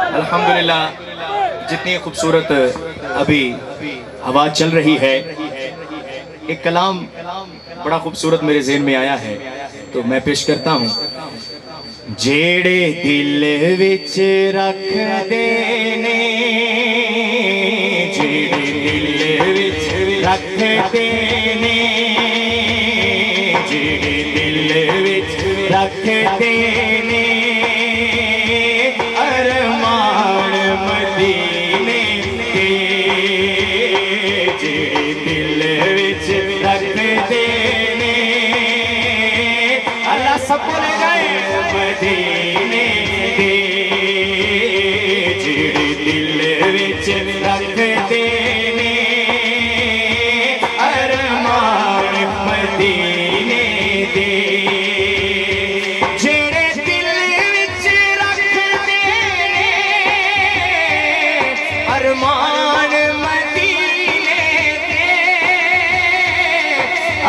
अल्हम्दुलिल्लाह, जितनी खूबसूरत अभी हवा चल रही है, एक कलाम बड़ा खूबसूरत मेरे ज़हन में आया है, तो मैं पेश करता हूँ। जेड़े दिल विच रख देने, जेड़े दिल विच रख देने, जेड़े दिल विच रख देने, अरमान मदीने दे, जेड़े दिल विच रख देने, अल्लाह सब बोल गए मदीने दे, जेड़े दिल विच रख देने, अरमान मदीने दे, जेड़े दिल विच रख देने, अरमान मदीने दे,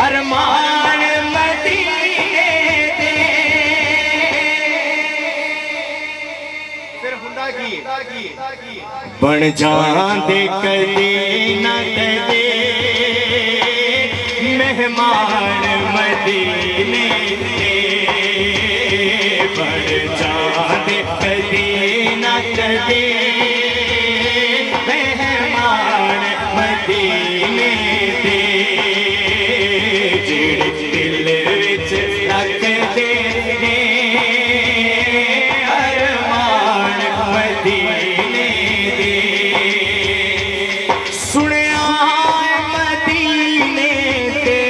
अरमान मदीने दे। फिर हुंदा की बन जांदे कदी ना कदे मेहमान मदीने दे, बन जांदे कदी ना कदे मेहमान मदीने दे, जेड़े दिल विच रख देने, अरमान मदीने दे। सुनिया मदीने ते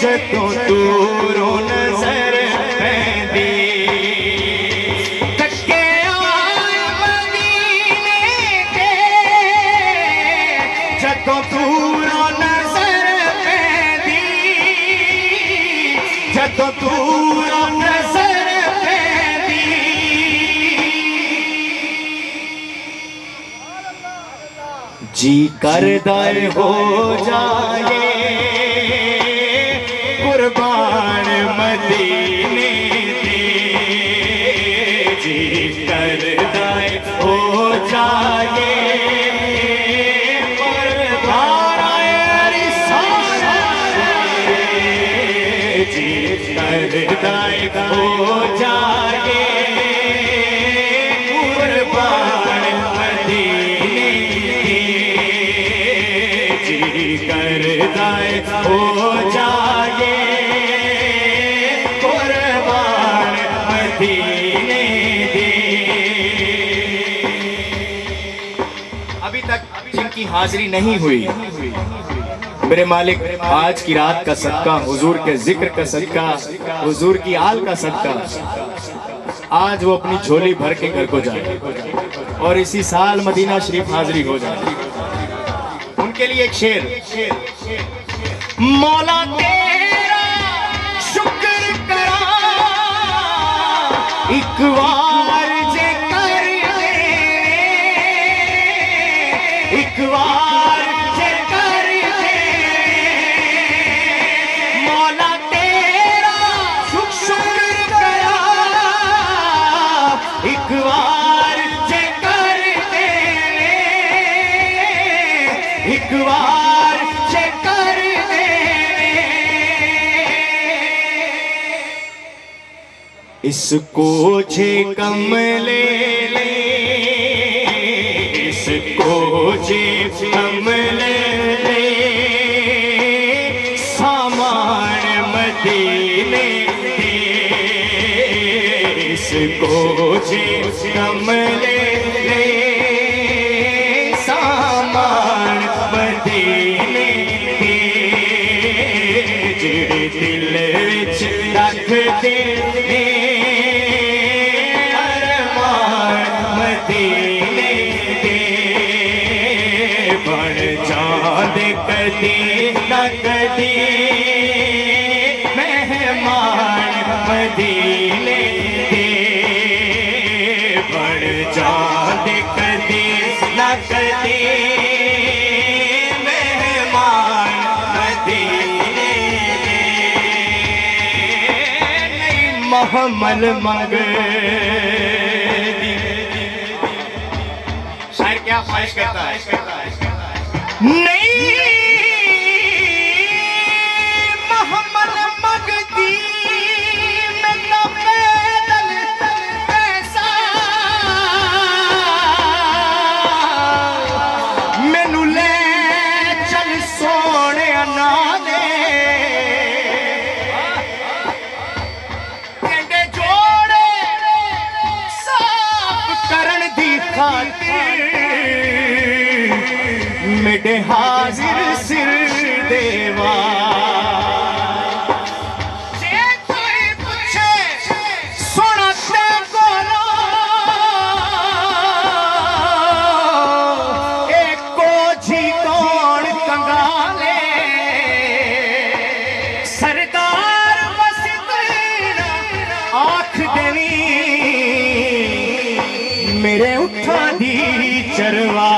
जदों दूरों नजर पैंदी, तके मदीने ते जदों दूरों नजर पैंदी, जदों दूरों नजर पैंदी, जी करदा हो जाए कुर्बान मदीने दे, जी करदा हो जाए कुर्बान जी करदा हो जाए कुर्बान मदीने दे, जी करदा हो जाए कुर्बान मदीने दे। अभी तक जिनकी हाजिरी नहीं हुई, मेरे मालिक आज की रात का सदका, हुजूर के जिक्र का सदका, हुजूर की आल का सदका, आज वो अपनी झोली भर के घर को जाए और इसी साल मदीना शरीफ हाजिरी हो जाए। उनके लिए एक शेर। मौला तेरा शुक्र करा एक बार जे कर दे, एक बार जे कर दे, मौला तेरा शुक्र करा एक बार जे कर दे, एक बार जे कर दे। इसको जे कमले ले, इसको जे कमले ले, सामान मदीने दे, इसको जे कमले ले, सामान मदीने दे, जेड़े दिल विच रख देने, अरमान मदीने दे, बन जांदे कदी ना कदी मेहमान मदीने दे, बन जांदे कदी ना कदी मेहमान मदीने दे। नहीं महमल मंग दी फरमाइश करता है नहीं मोहम्मद मगदी में ना पैदल पैसा मैनू ले चल सोने नाले कहंदे जोड़े साफ करन दी खातिर मेरे हाजिर सिर देवा जे कोई पूछे सोना ते कोलो एको जी कौन कंगाले सरदार मस्तीना आँख देवी मेरे उठा दी चरवा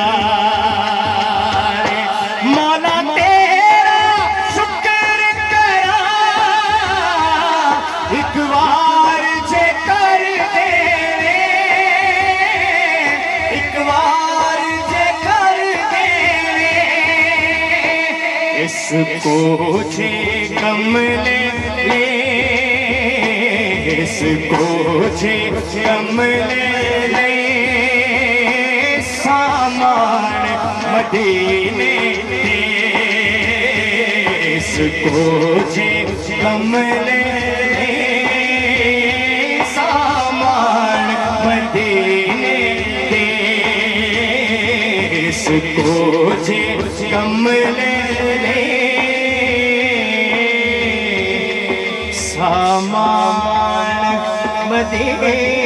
इसको जे कमले ले इसको जे कमले ले सामान मदीने दे इसको जे कमले ले सामान मदीने दे इसको जे कमले सामान मदीने